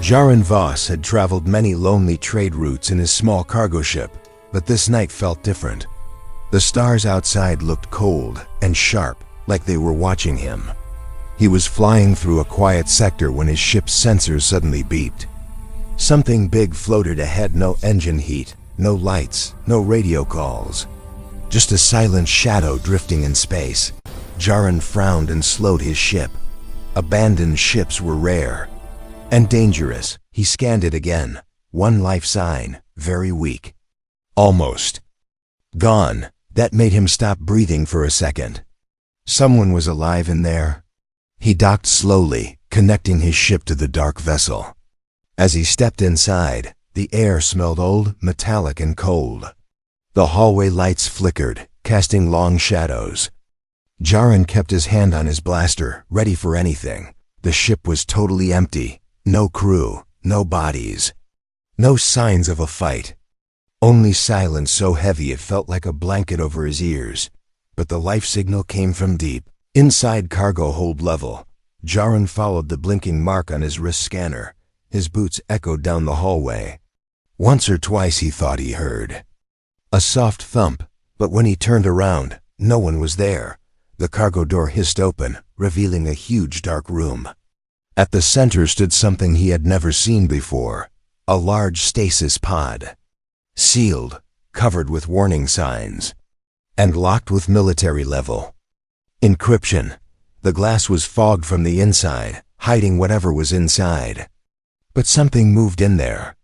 Jaron Voss had traveled many lonely trade routes in his small cargo ship, but this night felt different. The stars outside looked cold and sharp, like they were watching him. He was flying through a quiet sector when his ship's sensors suddenly beeped. Something big floated ahead, no engine heat, no lights, no radio calls. Just a silent shadow drifting in space. Jaron frowned and slowed his ship. Abandoned ships were rare and dangerous. He scanned it again. One life sign, very weak. Almost gone. That made him stop breathing for a second. Someone was alive in there. He docked slowly, connecting his ship to the dark vessel. As he stepped inside, the air smelled old, metallic, and cold. The hallway lights flickered, casting long shadows. Jaron kept his hand on his blaster, ready for anything. The ship was totally empty. No crew, no bodies. No signs of a fight. Only silence so heavy it felt like a blanket over his ears. But the life signal came from deep, inside cargo hold level. Jaron followed the blinking mark on his wrist scanner. His boots echoed down the hallway. Once or twice he thought he heard a soft thump, but when he turned around, no one was there. The cargo door hissed open, revealing a huge dark room. At the center stood something he had never seen before, a large stasis pod. Sealed, covered with warning signs, and locked with military level encryption. The glass was fogged from the inside, hiding whatever was inside. But something moved in there.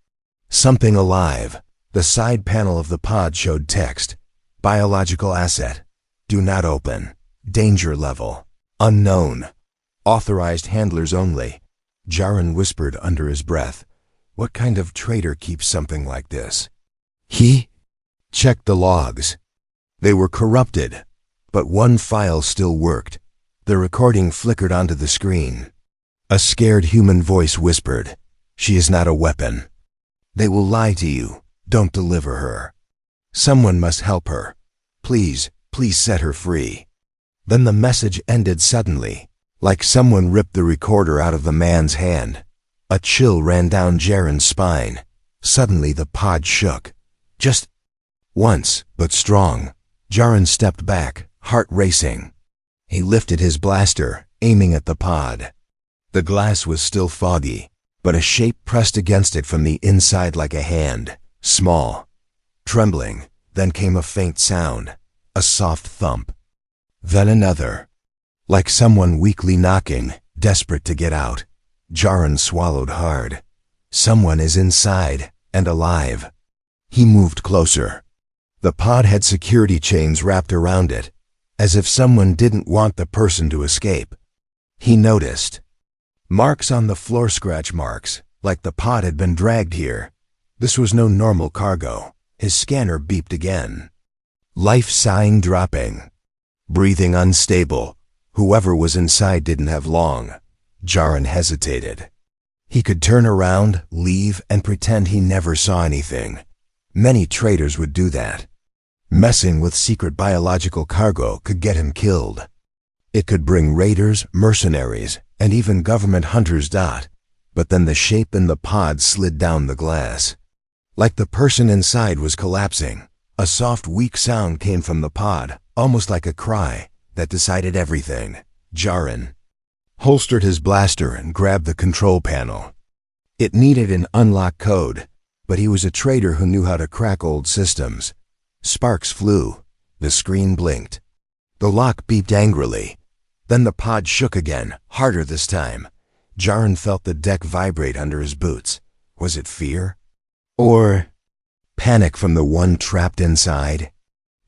Something alive. The side panel of the pod showed text. Biological asset. Do not open. Danger level. Unknown. Authorized handlers only. Jaron whispered under his breath. What kind of traitor keeps something like this? He checked the logs. They were corrupted, but one file still worked. The recording flickered onto the screen. A scared human voice whispered, "She is not a weapon. They will lie to you. Don't deliver her. Someone must help her. Please, please set her free." Then the message ended suddenly, like someone ripped the recorder out of the man's hand. A chill ran down Jaron's spine. Suddenly the pod shook. Just once, but strong. Jaron stepped back, heart racing. He lifted his blaster, aiming at the pod. The glass was still foggy, but a shape pressed against it from the inside like a hand, small, trembling. Then came a faint sound, a soft thump. Then another, like someone weakly knocking, desperate to get out. Jaron swallowed hard. Someone is inside, and alive. He moved closer. The pod had security chains wrapped around it, as if someone didn't want the person to escape. He noticed marks on the floor, scratch marks, like the pod had been dragged here. This was no normal cargo. His scanner beeped again. Life sign dropping. Breathing unstable. Whoever was inside didn't have long. Jaron hesitated. He could turn around, leave, and pretend he never saw anything. Many traitors would do that. Messing with secret biological cargo could get him killed. It could bring raiders, mercenaries, and even government hunters. But then the shape in the pod slid down the glass. Like the person inside was collapsing. A soft, weak sound came from the pod, almost like a cry, that decided everything. Jaron holstered his blaster and grabbed the control panel. It needed an unlock code, but he was a traitor who knew how to crack old systems. Sparks flew. The screen blinked. The lock beeped angrily. Then the pod shook again, harder this time. Jaron felt the deck vibrate under his boots. Was it fear? Or panic from the one trapped inside?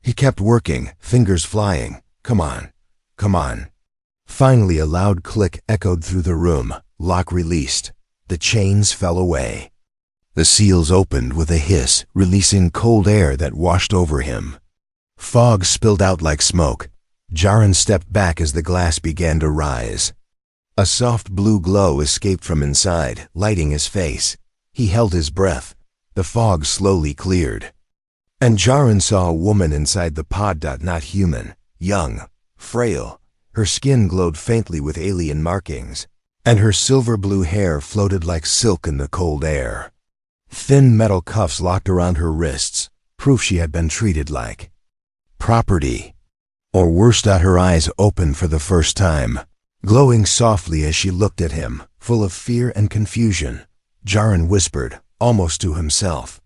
He kept working, fingers flying. Come on, come on. Finally a loud click echoed through the room. Lock released. The chains fell away. The seals opened with a hiss, releasing cold air that washed over him. Fog spilled out like smoke. Jaron stepped back as the glass began to rise. A soft blue glow escaped from inside, lighting his face. He held his breath. The fog slowly cleared. And Jaron saw a woman inside the pod. Not human. Young. Frail. Her skin glowed faintly with alien markings. and her silver blue hair floated like silk in the cold air. Thin metal cuffs locked around her wrists, proof she had been treated like property. Or worse, her eyes opened for the first time, glowing softly as she looked at him, full of fear and confusion. Jaren whispered, almost to himself,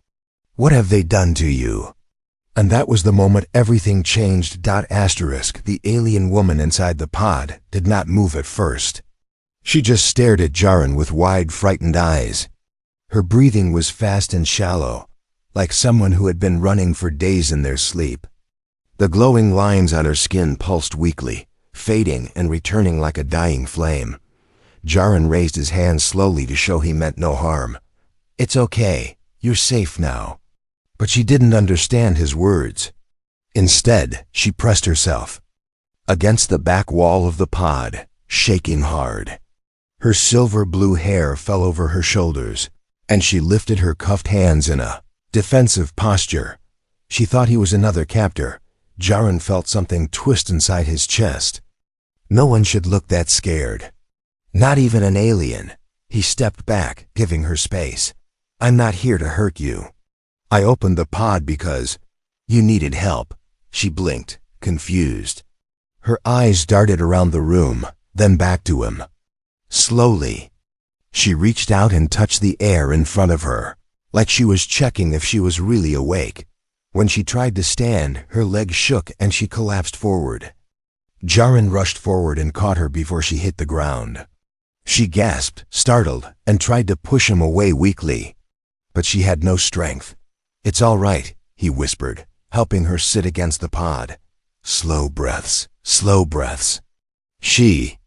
"What have they done to you?" And that was the moment everything changed. The alien woman inside the pod did not move at first. She just stared at Jaren with wide, frightened eyes. Her breathing was fast and shallow, like someone who had been running for days in their sleep. The glowing lines on her skin pulsed weakly, fading and returning like a dying flame. Jaren raised his hand slowly to show he meant no harm. "It's okay. You're safe now." But she didn't understand his words. Instead, she pressed herself against the back wall of the pod, shaking hard. Her silver blue hair fell over her shoulders, and she lifted her cuffed hands in a defensive posture. She thought he was another captor. Jaren felt something twist inside his chest. No one should look that scared. Not even an alien. He stepped back, giving her space. "I'm not here to hurt you. I opened the pod because you needed help." She blinked, confused. Her eyes darted around the room, then back to him. Slowly, she reached out and touched the air in front of her, like she was checking if she was really awake. When she tried to stand, her legs shook and she collapsed forward. Jaren rushed forward and caught her before she hit the ground. She gasped, startled, and tried to push him away weakly. But she had no strength. "It's all right," he whispered, helping her sit against the pod. Slow breaths, slow breaths. She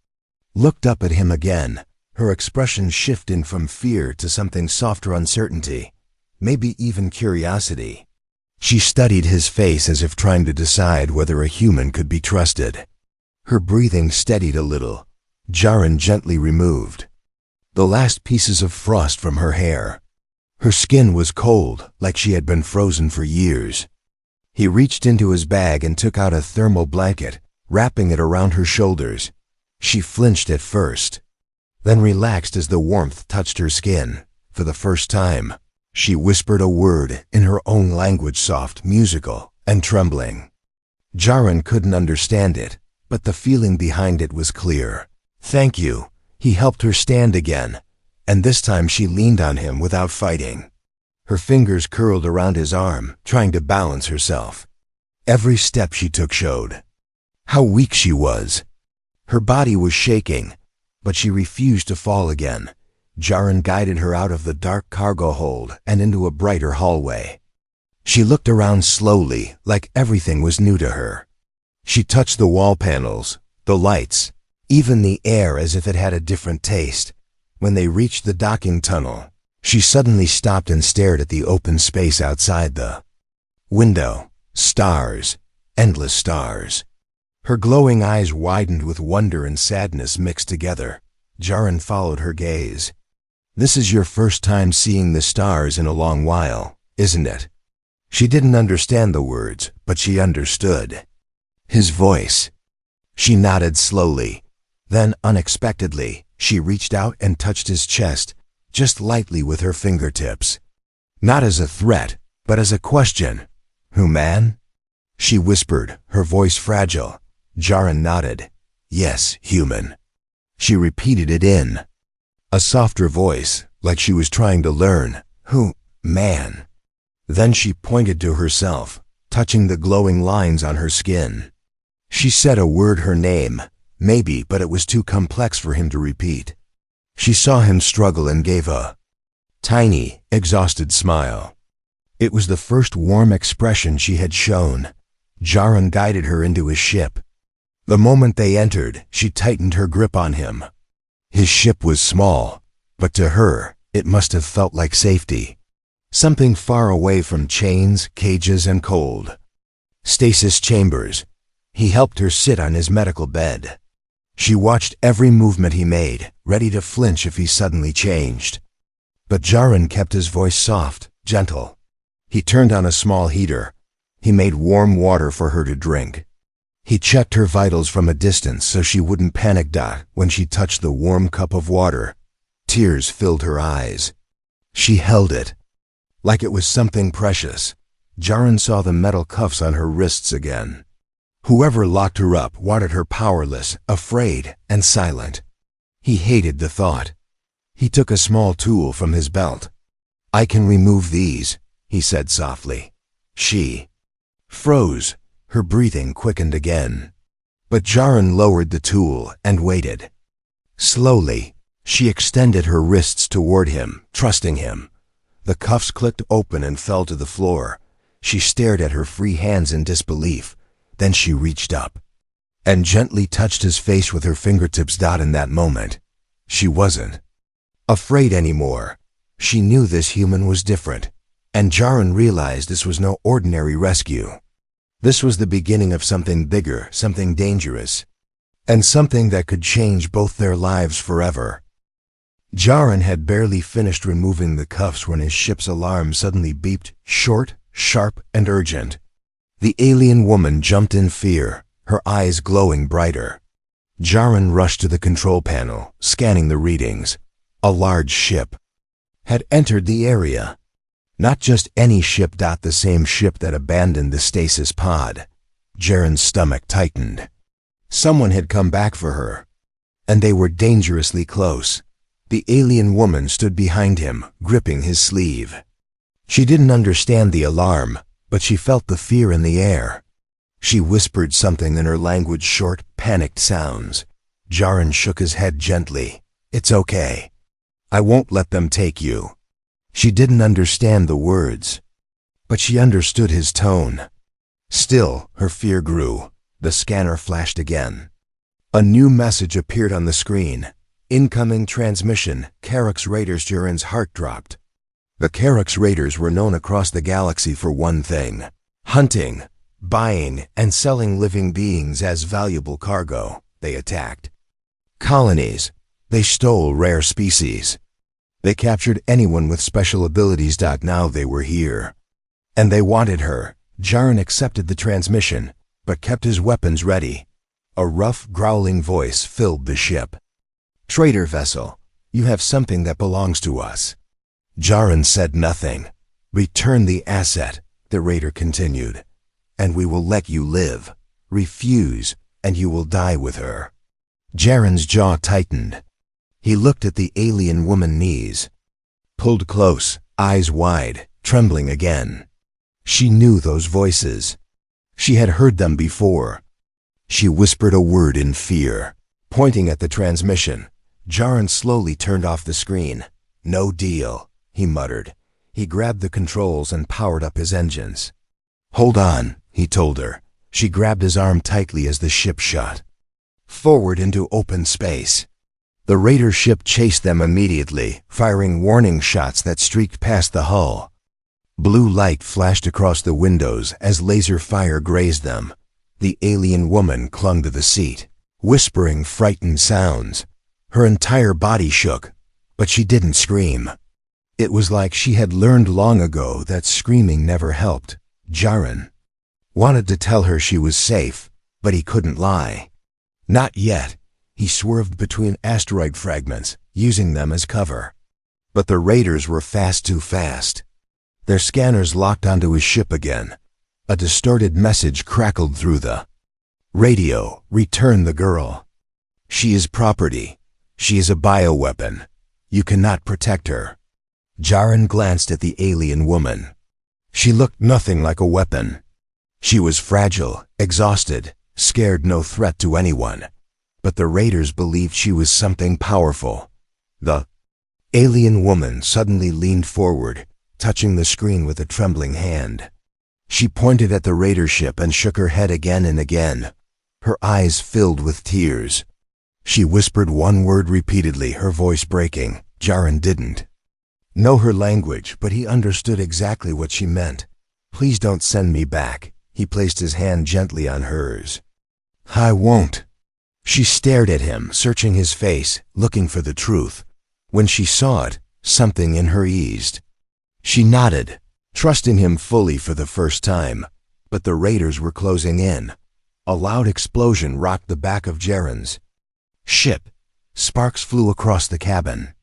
looked up at him again, her expression shifting from fear to something softer, uncertainty, maybe even curiosity. She studied his face as if trying to decide whether a human could be trusted. Her breathing steadied a little. Jaren gently removed the last pieces of frost from her hair. Her skin was cold, like she had been frozen for years. He reached into his bag and took out a thermal blanket, wrapping it around her shoulders. She flinched at first, then relaxed as the warmth touched her skin. For the first time, she whispered a word in her own language, soft, musical, and trembling. Jaren couldn't understand it, but the feeling behind it was clear. "Thank you." He helped her stand again, and this time she leaned on him without fighting. Her fingers curled around his arm, trying to balance herself. Every step she took showed how weak she was. Her body was shaking, but she refused to fall again. Jaren guided her out of the dark cargo hold and into a brighter hallway. She looked around slowly, like everything was new to her. She touched the wall panels, the lights, even the air as if it had a different taste. When they reached the docking tunnel, she suddenly stopped and stared at the open space outside the window. Stars, endless stars. Her glowing eyes widened with wonder and sadness mixed together. Jaren followed her gaze. "This is your first time seeing the stars in a long while, isn't it?" She didn't understand the words, but she understood his voice. She nodded slowly. Then, unexpectedly, she reached out and touched his chest, just lightly with her fingertips. Not as a threat, but as a question. "Human?" she whispered, her voice fragile. Jaren nodded. "Yes, human." She repeated it in a softer voice, like she was trying to learn. "Man." Then she pointed to herself, touching the glowing lines on her skin. She said a word, her name, maybe, but it was too complex for him to repeat. She saw him struggle and gave a tiny, exhausted smile. It was the first warm expression she had shown. Jaren guided her into his ship. The moment they entered, she tightened her grip on him. His ship was small, but to her, it must have felt like safety. Something far away from chains, cages, and cold. Stasis chambers. He helped her sit on his medical bed. She watched every movement he made, ready to flinch if he suddenly changed. But Jaren kept his voice soft, gentle. He turned on a small heater. He made warm water for her to drink. He checked her vitals from a distance so she wouldn't panic. When she touched the warm cup of water, tears filled her eyes. She held it like it was something precious. Jaren saw the metal cuffs on her wrists again. Whoever locked her up wanted her powerless, afraid, and silent. He hated the thought. He took a small tool from his belt. "I can remove these," he said softly. She froze. Her breathing quickened again. But Jaren lowered the tool and waited. Slowly, she extended her wrists toward him, trusting him. The cuffs clicked open and fell to the floor. She stared at her free hands in disbelief. Then she reached up and gently touched his face with her fingertips. In that moment, she wasn't afraid anymore. She knew this human was different, and Jaren realized this was no ordinary rescue. This was the beginning of something bigger, something dangerous, and something that could change both their lives forever. Jaren had barely finished removing the cuffs when his ship's alarm suddenly beeped, short, sharp, and urgent. The alien woman jumped in fear, her eyes glowing brighter. Jaren rushed to the control panel, scanning the readings. A large ship had entered the area. Not just any ship. The same ship that abandoned the stasis pod. Jaren's stomach tightened. Someone had come back for her, and they were dangerously close. The alien woman stood behind him, gripping his sleeve. She didn't understand the alarm, but she felt the fear in the air. She whispered something in her language, short, panicked sounds. Jaren shook his head gently. "It's okay. I won't let them take you." She didn't understand the words, but she understood his tone. Still, her fear grew. The scanner flashed again. A new message appeared on the screen. "Incoming transmission, Karak's Raiders." Jaren's heart dropped. The Karak's Raiders were known across the galaxy for one thing: hunting, buying, and selling living beings as valuable cargo. They attacked colonies. They stole rare species. They captured anyone with special abilities. Now they were here, and they wanted her. Jaren accepted the transmission, but kept his weapons ready. A rough, growling voice filled the ship. "Trader vessel, you have something that belongs to us." Jaren said nothing. "Return the asset," the raider continued, "and we will let you live. Refuse, and you will die with her." Jaren's jaw tightened. He looked at the alien woman's knees, pulled close, eyes wide, trembling again. She knew those voices. She had heard them before. She whispered a word in fear, pointing at the transmission. Jaren slowly turned off the screen. "No deal," he muttered. He grabbed the controls and powered up his engines. "Hold on," he told her. She grabbed his arm tightly as the ship shot forward into open space. The raider ship chased them immediately, firing warning shots that streaked past the hull. Blue light flashed across the windows as laser fire grazed them. The alien woman clung to the seat, whispering frightened sounds. Her entire body shook, but she didn't scream. It was like she had learned long ago that screaming never helped. Jaren wanted to tell her she was safe, but he couldn't lie. Not yet. He swerved between asteroid fragments, using them as cover. But the raiders were too fast. Their scanners locked onto his ship again. A distorted message crackled through the radio. "Return the girl. She is property. She is a bioweapon. You cannot protect her." Jaren glanced at the alien woman. She looked nothing like a weapon. She was fragile, exhausted, scared, no threat to anyone. But the raiders believed she was something powerful. The alien woman suddenly leaned forward, touching the screen with a trembling hand. She pointed at the raider ship and shook her head again and again. Her eyes filled with tears. She whispered one word repeatedly, her voice breaking. Jaren didn't know her language, but he understood exactly what she meant. "Please don't send me back." He placed his hand gently on hers. "I won't." She stared at him, searching his face, looking for the truth. When she saw it, something in her eased. She nodded, trusting him fully for the first time. But the raiders were closing in. A loud explosion rocked the back of Jaren's ship. Sparks flew across the cabin.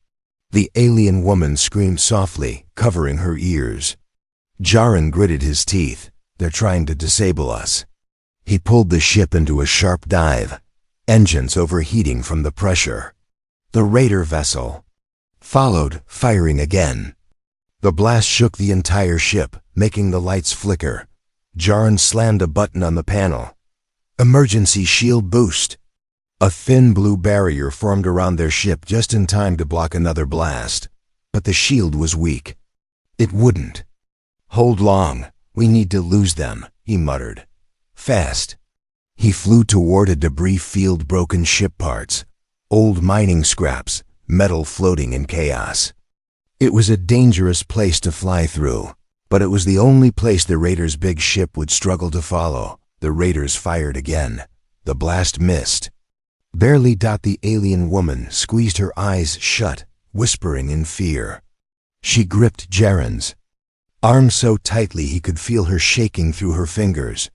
The alien woman screamed softly, covering her ears. Jaren gritted his teeth. They're trying to disable us. He pulled the ship into a sharp dive, engines overheating from the pressure. The raider vessel followed, firing again. The blast shook the entire ship, making the lights flicker. Jaren slammed a button on the panel. Emergency shield boost. A thin blue barrier formed around their ship just in time to block another blast. But the shield was weak. It wouldn't hold long. We need to lose them, he muttered. Fast. He flew toward a debris field, broken ship parts, old mining scraps, metal floating in chaos. It was a dangerous place to fly through, but it was the only place the raiders' big ship would struggle to follow. The raiders fired again. The blast missed. Barely. The alien woman squeezed her eyes shut, whispering in fear. She gripped Jaren's arm so tightly he could feel her shaking through her fingers.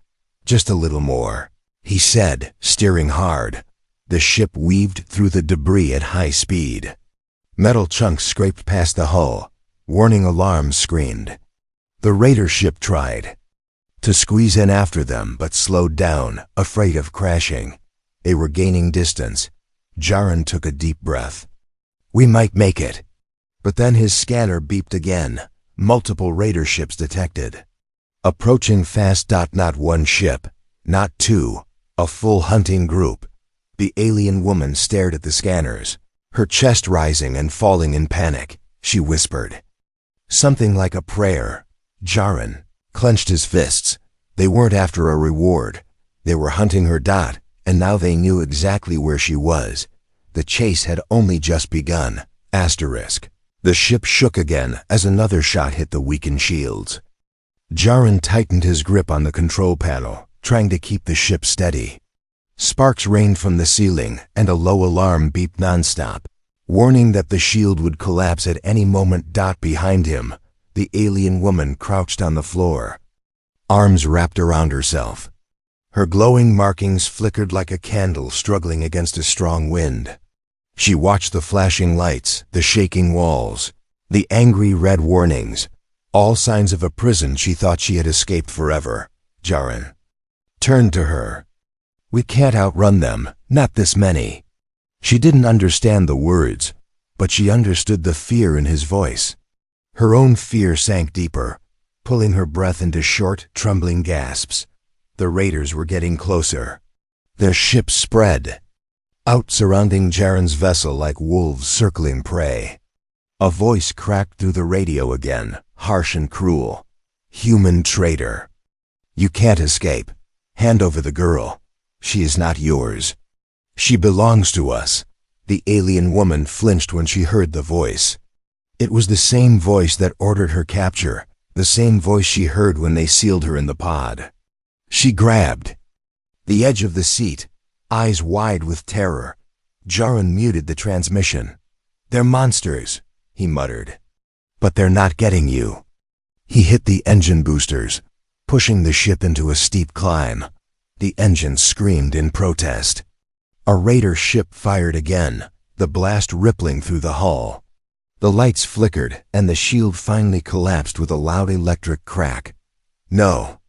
Just a little more, he said, steering hard. The ship weaved through the debris at high speed. Metal chunks scraped past the hull. Warning alarms screamed. The raider ship tried to squeeze in after them, but slowed down, afraid of crashing. They were gaining distance. Jaren took a deep breath. We might make it. But then his scanner beeped again. Multiple raider ships detected. Approaching fast. Not one ship, not two, a full hunting group. The alien woman stared at the scanners, her chest rising and falling in panic. She whispered something like a prayer. Jaren clenched his fists. They weren't after a reward. They were hunting her. And now they knew exactly where she was. The chase had only just begun. Asterisk. The ship shook again as another shot hit the weakened shields. Jaren tightened his grip on the control panel, trying to keep the ship steady. Sparks rained from the ceiling, and a low alarm beeped nonstop, warning that the shield would collapse at any moment. Behind him, the alien woman crouched on the floor, arms wrapped around herself. Her glowing markings flickered like a candle struggling against a strong wind. She watched the flashing lights, the shaking walls, the angry red warnings, all signs of a prison she thought she had escaped forever. Jaren turned to her. We can't outrun them, not this many. She didn't understand the words, but she understood the fear in his voice. Her own fear sank deeper, pulling her breath into short, trembling gasps. The raiders were getting closer. Their ship spread out, surrounding Jaren's vessel like wolves circling prey. A voice cracked through the radio again, harsh and cruel. Human traitor. You can't escape. Hand over the girl. She is not yours. She belongs to us. The alien woman flinched when she heard the voice. It was the same voice that ordered her capture, the same voice she heard when they sealed her in the pod. She grabbed the edge of the seat, eyes wide with terror. Jaren muted the transmission. They're monsters, he muttered. But they're not getting you. He hit the engine boosters, pushing the ship into a steep climb. The engines screamed in protest. A raider ship fired again, the blast rippling through the hull. The lights flickered, and the shield finally collapsed with a loud electric crack. No.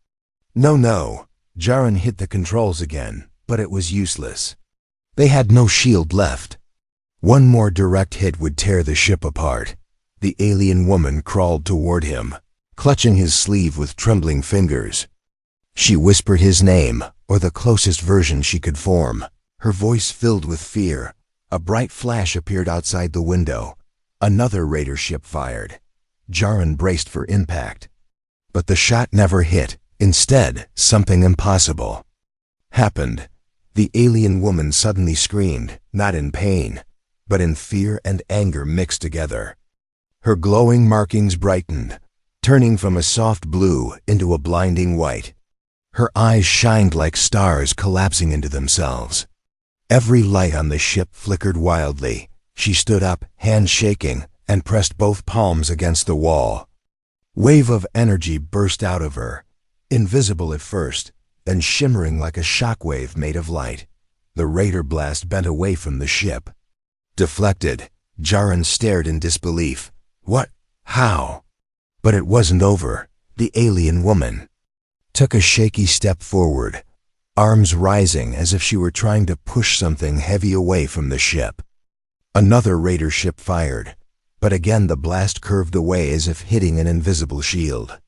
No. Jaren hit the controls again, but it was useless. They had no shield left. One more direct hit would tear the ship apart. The alien woman crawled toward him, clutching his sleeve with trembling fingers. She whispered his name, or the closest version she could form, her voice filled with fear. A bright flash appeared outside the window. Another raider ship fired. Jaren braced for impact. But the shot never hit. Instead, something impossible happened. The alien woman suddenly screamed, not in pain, but in fear and anger mixed together. Her glowing markings brightened, turning from a soft blue into a blinding white. Her eyes shined like stars collapsing into themselves. Every light on the ship flickered wildly. She stood up, hands shaking, and pressed both palms against the wall. Wave of energy burst out of her. Invisible at first, then shimmering like a shockwave made of light. The raider blast bent away from the ship. Deflected, Jaren stared in disbelief. What? How? But it wasn't over. The alien woman took a shaky step forward, arms rising as if she were trying to push something heavy away from the ship. Another raider ship fired, but again the blast curved away as if hitting an invisible shield.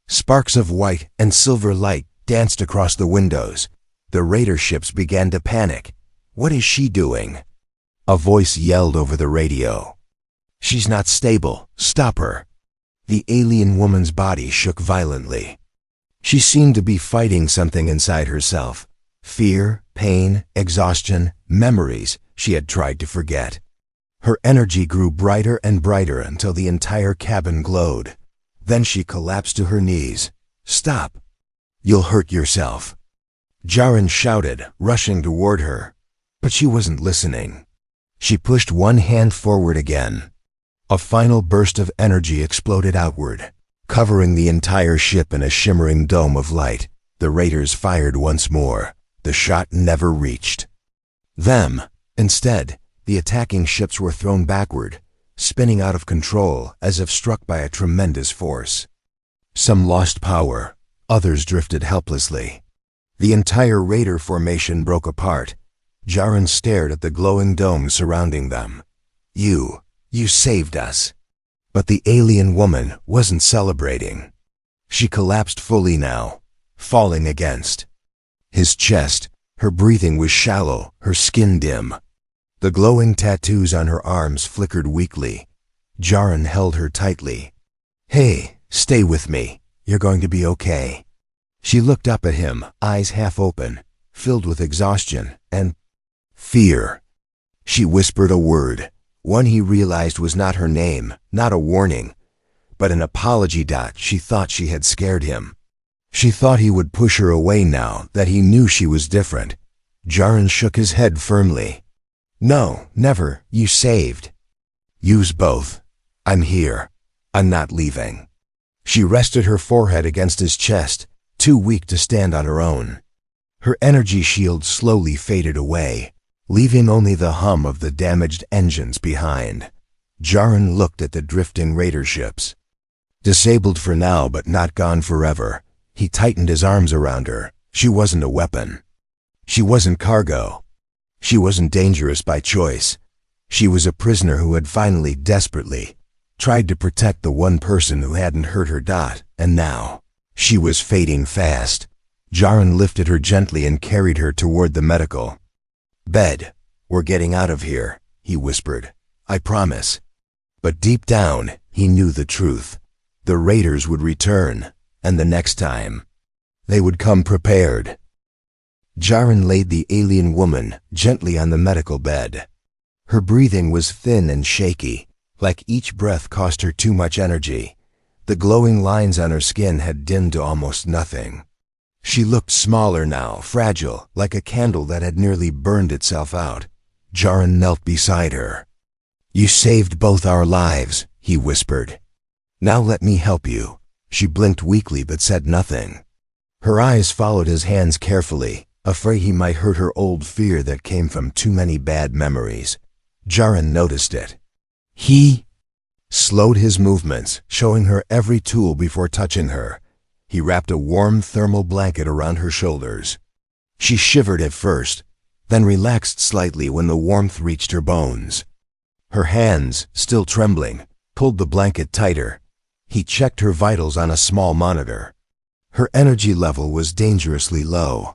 Sparks of white and silver light danced across the windows. The raider ships began to panic. What is she doing? A voice yelled over the radio. She's not stable. Stop her. The alien woman's body shook violently. She seemed to be fighting something inside herself. Fear, pain, exhaustion, memories she had tried to forget. Her energy grew brighter and brighter until the entire cabin glowed. Then she collapsed to her knees. Stop. You'll hurt yourself. Jaren shouted, rushing toward her. But she wasn't listening. She pushed one hand forward again. A final burst of energy exploded outward, covering the entire ship in a shimmering dome of light. The raiders fired once more. The shot never reached them. Instead, the attacking ships were thrown backward, spinning out of control as if struck by a tremendous force. Some lost power, others drifted helplessly. The entire raider formation broke apart. Jaren stared at the glowing dome surrounding them. You saved us. But the alien woman wasn't celebrating. She collapsed fully now, falling against his chest. Her breathing was shallow, her skin dim. The glowing tattoos on her arms flickered weakly. Jaren held her tightly. Hey, stay with me. You're going to be okay. She looked up at him, eyes half open, filled with exhaustion and fear. She whispered a word, one he realized was not her name, not a warning, but an apology. She thought she had scared him. She thought he would push her away now that he knew she was different. Jaren shook his head firmly. No, never. You saved. Use both. I'm here. I'm not leaving. She rested her forehead against his chest, too weak to stand on her own. Her energy shield slowly faded away, leaving only the hum of the damaged engines behind. Jaren looked at the drifting raider ships. Disabled for now but not gone forever, he tightened his arms around her. She wasn't a weapon. She wasn't cargo. She wasn't dangerous by choice. She was a prisoner who had finally, desperately, tried to protect the one person who hadn't hurt her. And now, she was fading fast. Jaren lifted her gently and carried her toward the medical bed. We're getting out of here, he whispered. I promise. But deep down, he knew the truth. The raiders would return, and the next time, they would come prepared. Jaren laid the alien woman gently on the medical bed. Her breathing was thin and shaky, like each breath cost her too much energy. The glowing lines on her skin had dimmed to almost nothing. She looked smaller now, fragile, like a candle that had nearly burned itself out. Jaren knelt beside her. You saved both our lives, he whispered. Now let me help you. She blinked weakly but said nothing. Her eyes followed his hands carefully, afraid he might hurt her old fear that came from too many bad memories. Jaren noticed it. He slowed his movements, showing her every tool before touching her. He wrapped a warm thermal blanket around her shoulders. She shivered at first, then relaxed slightly when the warmth reached her bones. Her hands, still trembling, pulled the blanket tighter. He checked her vitals on a small monitor. Her energy level was dangerously low.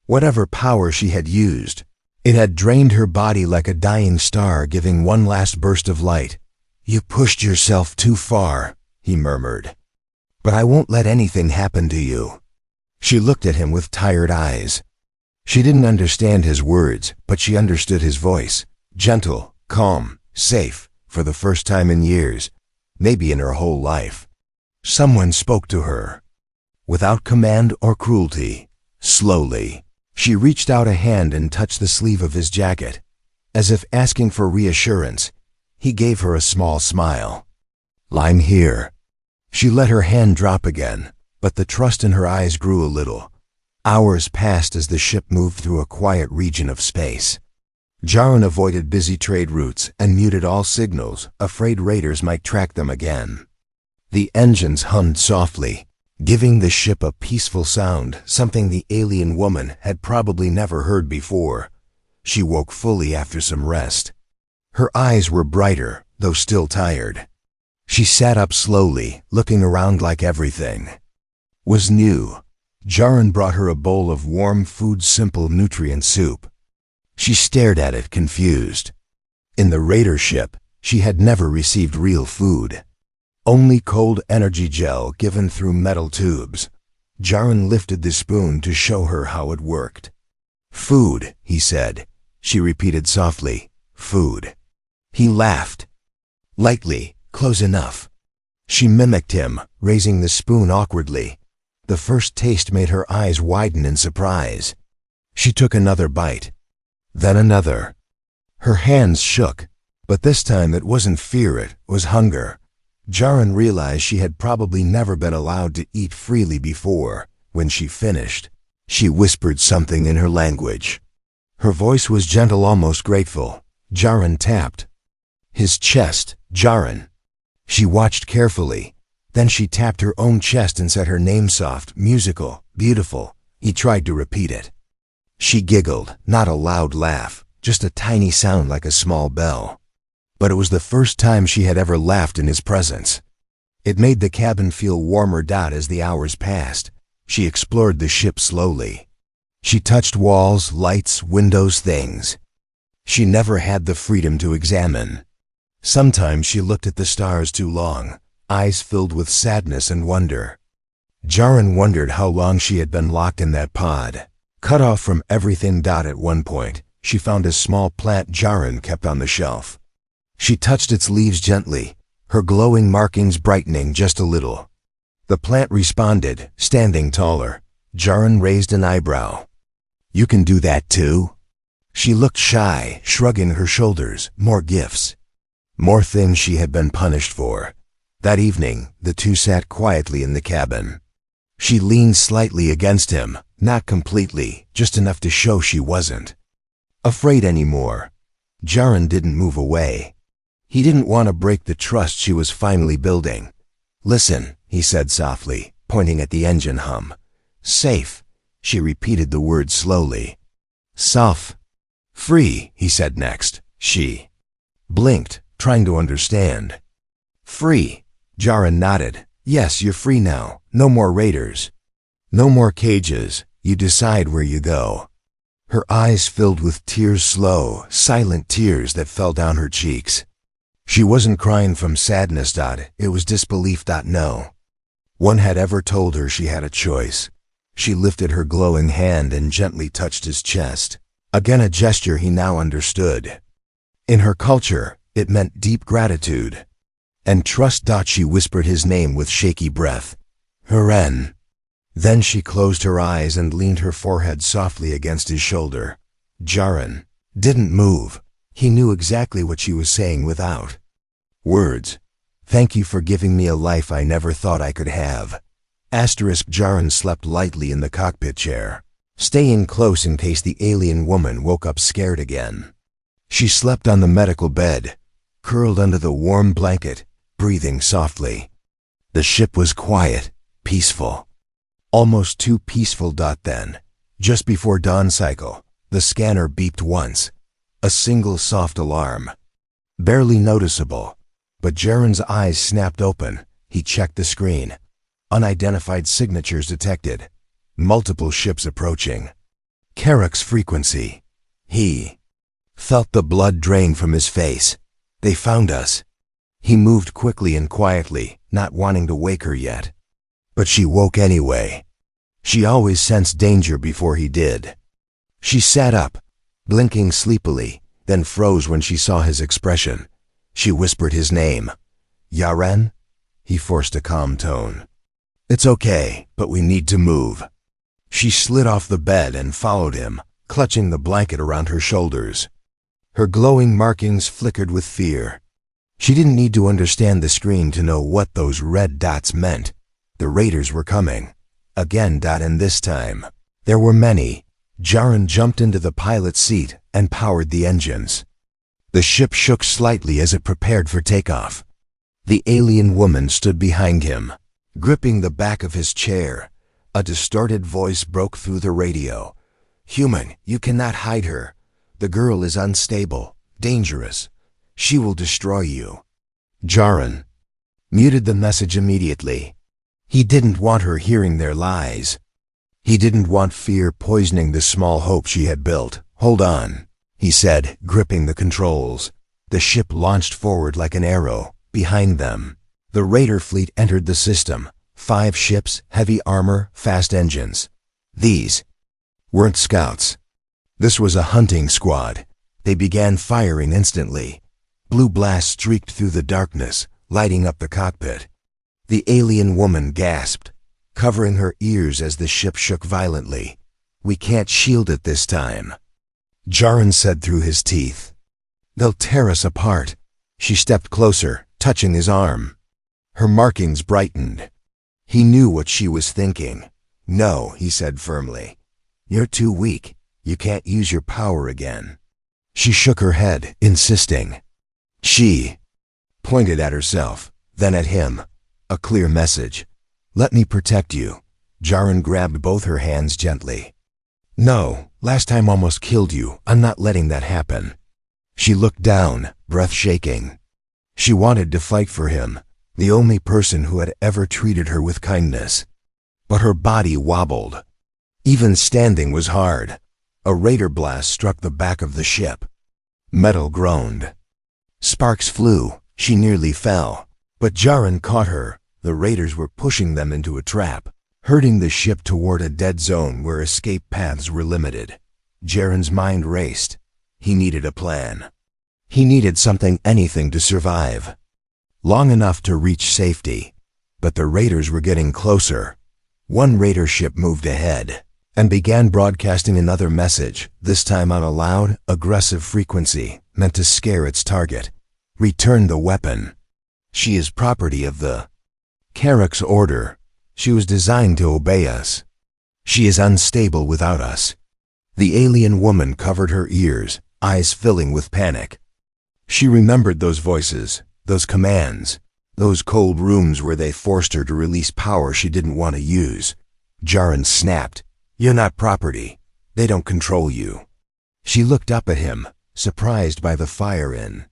Whatever power she had used, it had drained her body like a dying star giving one last burst of light. You pushed yourself too far, he murmured. But I won't let anything happen to you. She looked at him with tired eyes. She didn't understand his words, but she understood his voice. Gentle, calm, safe, for the first time in years, maybe in her whole life. Someone spoke to her. Without command or cruelty, slowly. She reached out a hand and touched the sleeve of his jacket. As if asking for reassurance, he gave her a small smile. I'm here. She let her hand drop again, but the trust in her eyes grew a little. Hours passed as the ship moved through a quiet region of space. Jaren avoided busy trade routes and muted all signals, afraid raiders might track them again. The engines hummed softly, giving the ship a peaceful sound, something the alien woman had probably never heard before. She woke fully after some rest. Her eyes were brighter, though still tired. She sat up slowly, looking around like everything was new. Jaren brought her a bowl of warm food, simple nutrient soup. She stared at it, confused. In the raider ship, she had never received real food. Only cold energy gel given through metal tubes. Jaren lifted the spoon to show her how it worked. "Food," he said. She repeated softly, "Food." He laughed. Lightly, close enough. She mimicked him, raising the spoon awkwardly. The first taste made her eyes widen in surprise. She took another bite. Then another. Her hands shook, but this time it wasn't fear, it was hunger. Jaren realized she had probably never been allowed to eat freely before. When she finished, she whispered something in her language. Her voice was gentle, almost grateful. Jaren tapped his chest. "Jaren." She watched carefully. Then she tapped her own chest and said her name, soft, musical, beautiful. He tried to repeat it. She giggled, not a loud laugh, just a tiny sound like a small bell. But it was the first time she had ever laughed in his presence. It made the cabin feel warmer. As the hours passed, she explored the ship slowly. She touched walls, lights, windows, things she never had the freedom to examine. Sometimes she looked at the stars too long, eyes filled with sadness and wonder. Jaren wondered how long she had been locked in that pod, cut off from everything. At one point, she found a small plant Jaren kept on the shelf. She touched its leaves gently, her glowing markings brightening just a little. The plant responded, standing taller. Jaren raised an eyebrow. "You can do that too?" She looked shy, shrugging her shoulders. More gifts. More things she had been punished for. That evening, the two sat quietly in the cabin. She leaned slightly against him, not completely, just enough to show she wasn't afraid anymore. Jaren didn't move away. He didn't want to break the trust she was finally building. "Listen," he said softly, pointing at the engine hum. "Safe." She repeated the word slowly. "Safe." "Free," he said next. She blinked, trying to understand. "Free." Jaren nodded. "Yes, you're free now. No more raiders. No more cages. You decide where you go." Her eyes filled with tears, slow, silent tears that fell down her cheeks. She wasn't crying from sadness. It was disbelief. No one had ever told her she had a choice. She lifted her glowing hand and gently touched his chest. Again, a gesture he now understood. In her culture, it meant deep gratitude and trust. She whispered his name with shaky breath. "Haren." Then she closed her eyes and leaned her forehead softly against his shoulder. Jaren didn't move. He knew exactly what she was saying without words. "Thank you for giving me a life I never thought I could have." Jaren slept lightly in the cockpit chair, staying close in case the alien woman woke up scared again. She slept on the medical bed, curled under the warm blanket, breathing softly. The ship was quiet, peaceful. Almost too peaceful. Then, just before dawn cycle, the scanner beeped once. A single soft alarm. Barely noticeable, but Jaren's eyes snapped open. He checked the screen. Unidentified signatures detected. Multiple ships approaching. Carrick's frequency. He felt the blood drain from his face. "They found us." He moved quickly and quietly, not wanting to wake her yet. But she woke anyway. She always sensed danger before he did. She sat up, blinking sleepily, then froze when she saw his expression. She whispered his name. "Jaren?" He forced a calm tone. "It's okay, but we need to move." She slid off the bed and followed him, clutching the blanket around her shoulders. Her glowing markings flickered with fear. She didn't need to understand the screen to know what those red dots meant. The raiders were coming. Again. And this time, There were many. Jaren jumped into the pilot's seat and powered the engines. The ship shook slightly as it prepared for takeoff. The alien woman stood behind him, gripping the back of his chair. A distorted voice broke through the radio. "Human, you cannot hide her. The girl is unstable, dangerous. She will destroy you." Jaren muted the message immediately. He didn't want her hearing their lies. He didn't want fear poisoning the small hope she had built. "Hold on," he said, gripping the controls. The ship launched forward like an arrow. Behind them, the Raider fleet entered the system. 5 ships, heavy armor, fast engines. These weren't scouts. This was a hunting squad. They began firing instantly. Blue blasts streaked through the darkness, lighting up the cockpit. The alien woman gasped, covering her ears as the ship shook violently. "We can't shield it this time," Jaren said through his teeth. "They'll tear us apart." She stepped closer, touching his arm. Her markings brightened. He knew what she was thinking. "No," he said firmly. "You're too weak. You can't use your power again." She shook her head, insisting. She pointed at herself, then at him. A clear message. "Let me protect you." Jaren grabbed both her hands gently. "No, last time almost killed you. I'm not letting that happen." She looked down, breath shaking. She wanted to fight for him, the only person who had ever treated her with kindness. But her body wobbled. Even standing was hard. A Raider blast struck the back of the ship. Metal groaned. Sparks flew. She nearly fell. But Jaren caught her. The Raiders were pushing them into a trap, herding the ship toward a dead zone where escape paths were limited. Jaren's mind raced. He needed a plan. He needed anything to survive. Long enough to reach safety. But the Raiders were getting closer. One Raider ship moved ahead and began broadcasting another message, this time on a loud, aggressive frequency, meant to scare its target. "Return the weapon. She is property of the Karak's order. She was designed to obey us. She is unstable without us." The alien woman covered her ears, eyes filling with panic. She remembered those voices, those commands, those cold rooms where they forced her to release power she didn't want to use. Jaren snapped. "You're not property. They don't control you." She looked up at him, surprised by the fire in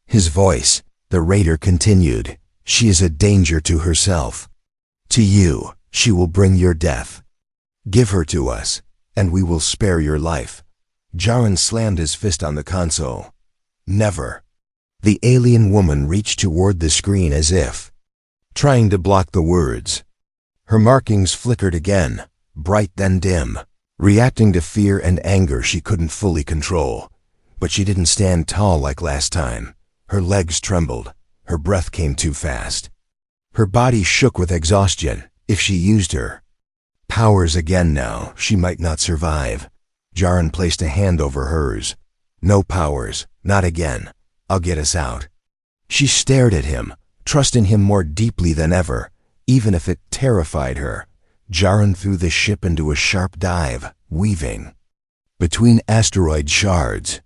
his voice. The Raider continued. "She is a danger to herself. To you, she will bring your death. Give her to us, and we will spare your life." Jaren slammed his fist on the console. "Never." The alien woman reached toward the screen as if trying to block the words. Her markings flickered again, bright then dim, reacting to fear and anger she couldn't fully control. But she didn't stand tall like last time. Her legs trembled. Her breath came too fast. Her body shook with exhaustion. If she used her powers again now, she might not survive. Jaren placed a hand over hers. "No powers, not again. I'll get us out." She stared at him, trusting him more deeply than ever, even if it terrified her. Jaren threw the ship into a sharp dive, weaving between asteroid shards.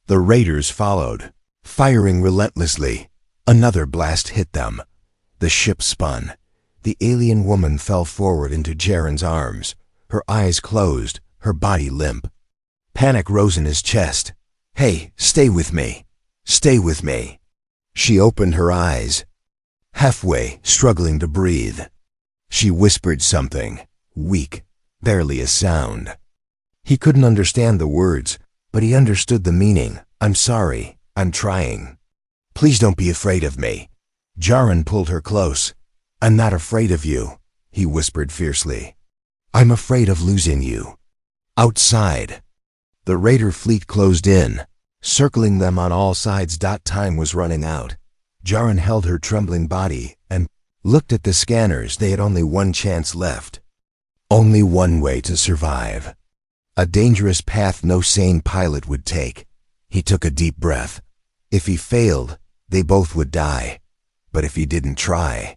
The Raiders followed, firing relentlessly. Another blast hit them. The ship spun. The alien woman fell forward into Jaren's arms, her eyes closed, her body limp. Panic rose in his chest. "Hey, stay with me. Stay with me." She opened her eyes, halfway, struggling to breathe. She whispered something, weak, barely a sound. He couldn't understand the words, but he understood the meaning. "I'm sorry. I'm trying. Please don't be afraid of me." Jaren pulled her close. "I'm not afraid of you," he whispered fiercely. "I'm afraid of losing you." Outside, the Raider fleet closed in, circling them on all sides. Time was running out. Jaren held her trembling body and looked at the scanners. They had only one chance left. Only one way to survive. A dangerous path no sane pilot would take. He took a deep breath. If he failed, they both would die. But if he didn't try,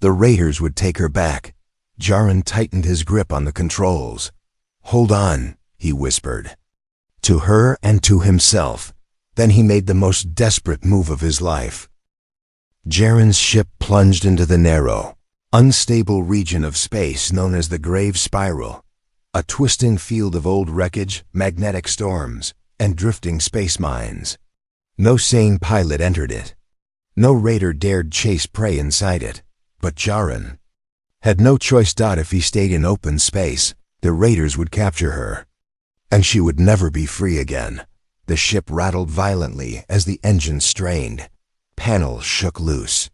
the Raiders would take her back. Jaren tightened his grip on the controls. "Hold on," he whispered. To her and to himself. Then he made the most desperate move of his life. Jaren's ship plunged into the narrow, unstable region of space known as the Grave Spiral, a twisting field of old wreckage, magnetic storms, and drifting space mines. No sane pilot entered it. No raider dared chase prey inside it. But Jaren had no choice. If he stayed in open space, the raiders would capture her, and she would never be free again. The ship rattled violently as the engine strained. Panels shook loose.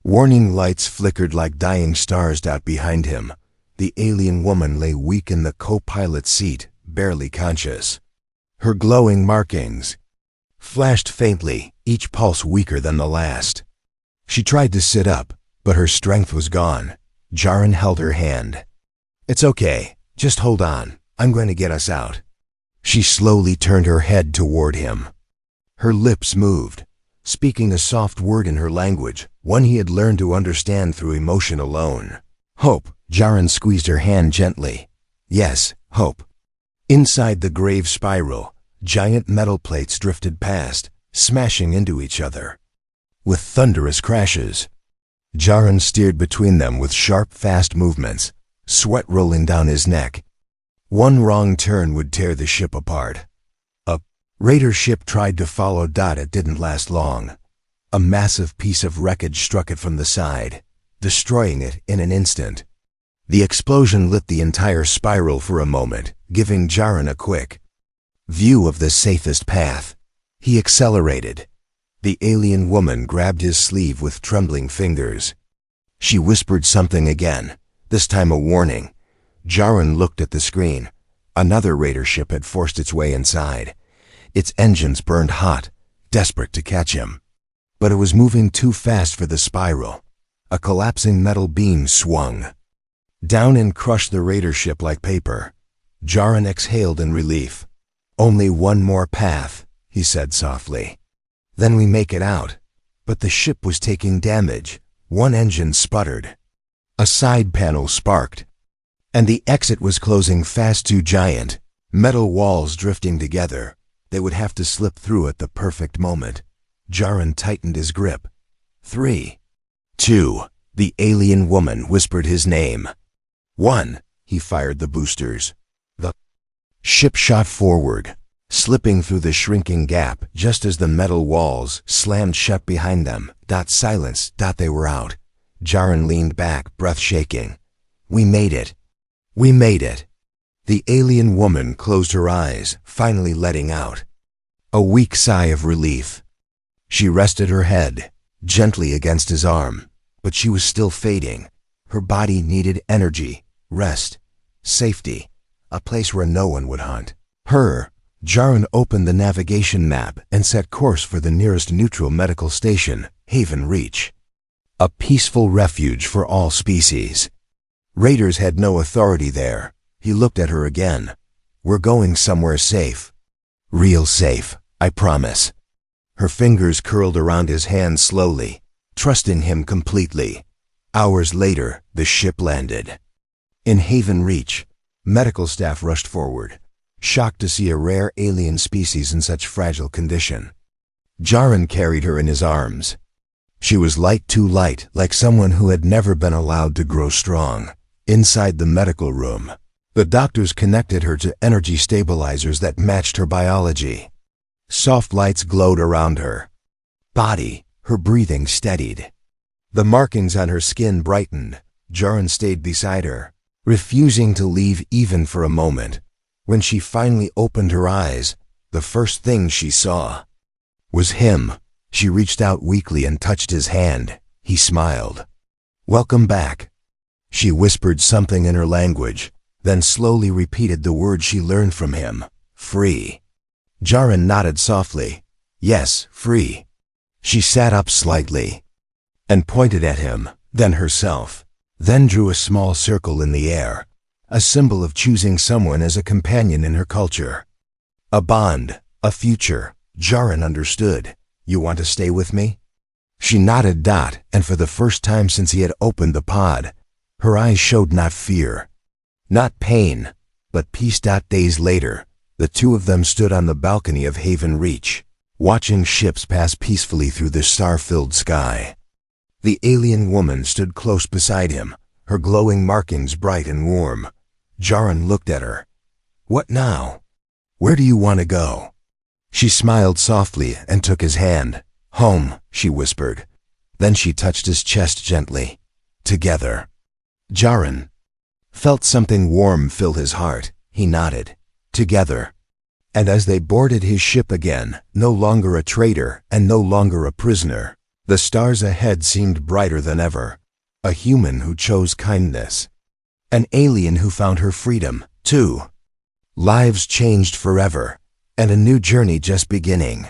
Warning lights flickered like dying stars. Behind him, the alien woman lay weak in the co-pilot seat, barely conscious. Her glowing markings flashed faintly, each pulse weaker than the last. She tried to sit up, but her strength was gone. Jaren held her hand. "It's okay. Just hold on. I'm going to get us out." She slowly turned her head toward him. Her lips moved, speaking a soft word in her language, one he had learned to understand through emotion alone. "Hope." Jaren squeezed her hand gently. "Yes, hope." Inside the Grave Spiral, giant metal plates drifted past, smashing into each other. With thunderous crashes, Jaren steered between them with sharp, fast movements, sweat rolling down his neck. One wrong turn would tear the ship apart. A raider ship tried to follow. It didn't last long. A massive piece of wreckage struck it from the side, destroying it in an instant. The explosion lit the entire spiral for a moment, giving Jaren a quick view of the safest path. He accelerated. The alien woman grabbed his sleeve with trembling fingers. She whispered something again, this time a warning. Jaren looked at the screen. Another raider ship had forced its way inside. Its engines burned hot, desperate to catch him. But it was moving too fast for the spiral. A collapsing metal beam swung down and crushed the raider ship like paper. Jaren exhaled in relief. "Only one more path," he said softly. "Then we make it out." But the ship was taking damage. One engine sputtered. A side panel sparked, and the exit was closing fast. Two giant metal walls drifting together. They would have to slip through at the perfect moment. Jaren tightened his grip. 3, 2, the alien woman whispered his name. 1, he fired the boosters. The ship shot forward, slipping through the shrinking gap just as the metal walls slammed shut behind them. Silence. They were out. Jaren leaned back, breath shaking. "We made it. We made it." The alien woman closed her eyes, finally letting out a weak sigh of relief. She rested her head gently against his arm, but she was still fading. Her body needed energy, rest, safety, a place where no one would hunt her. Jaren opened the navigation map and set course for the nearest neutral medical station, Haven Reach. A peaceful refuge for all species. Raiders had no authority there. He looked at her again. "We're going somewhere safe. Real safe, I promise." Her fingers curled around his hand slowly, trusting him completely. Hours later, the ship landed. In Haven Reach, medical staff rushed forward, shocked to see a rare alien species in such fragile condition. Jaren carried her in his arms. She was light, too light, like someone who had never been allowed to grow strong. Inside the medical room, the doctors connected her to energy stabilizers that matched her biology. Soft lights glowed around her body. Her breathing steadied. The markings on her skin brightened. Jaren stayed beside her, refusing to leave even for a moment. When she finally opened her eyes, the first thing she saw was him. She reached out weakly and touched his hand. He smiled. "Welcome back." She whispered something in her language, then slowly repeated the word she learned from him. "Free." Jaren nodded softly. "Yes, free." She sat up slightly and pointed at him, then herself, then drew a small circle in the air, a symbol of choosing someone as a companion in her culture. A bond, a future. Jaren understood. "You want to stay with me?" She nodded. And for the first time since he had opened the pod, her eyes showed not fear, not pain, But peace. Days later, the two of them stood on the balcony of Haven Reach, watching ships pass peacefully through the star-filled sky. The alien woman stood close beside him, her glowing markings bright and warm. Jaron looked at her. "What now? Where do you want to go?" She smiled softly and took his hand. "Home," she whispered. Then she touched his chest gently. "Together." Jaron felt something warm fill his heart. He nodded. "Together." And as they boarded his ship again, no longer a traitor and no longer a prisoner, the stars ahead seemed brighter than ever. A human who chose kindness. An alien who found her freedom, too. Lives changed forever, and a new journey just beginning.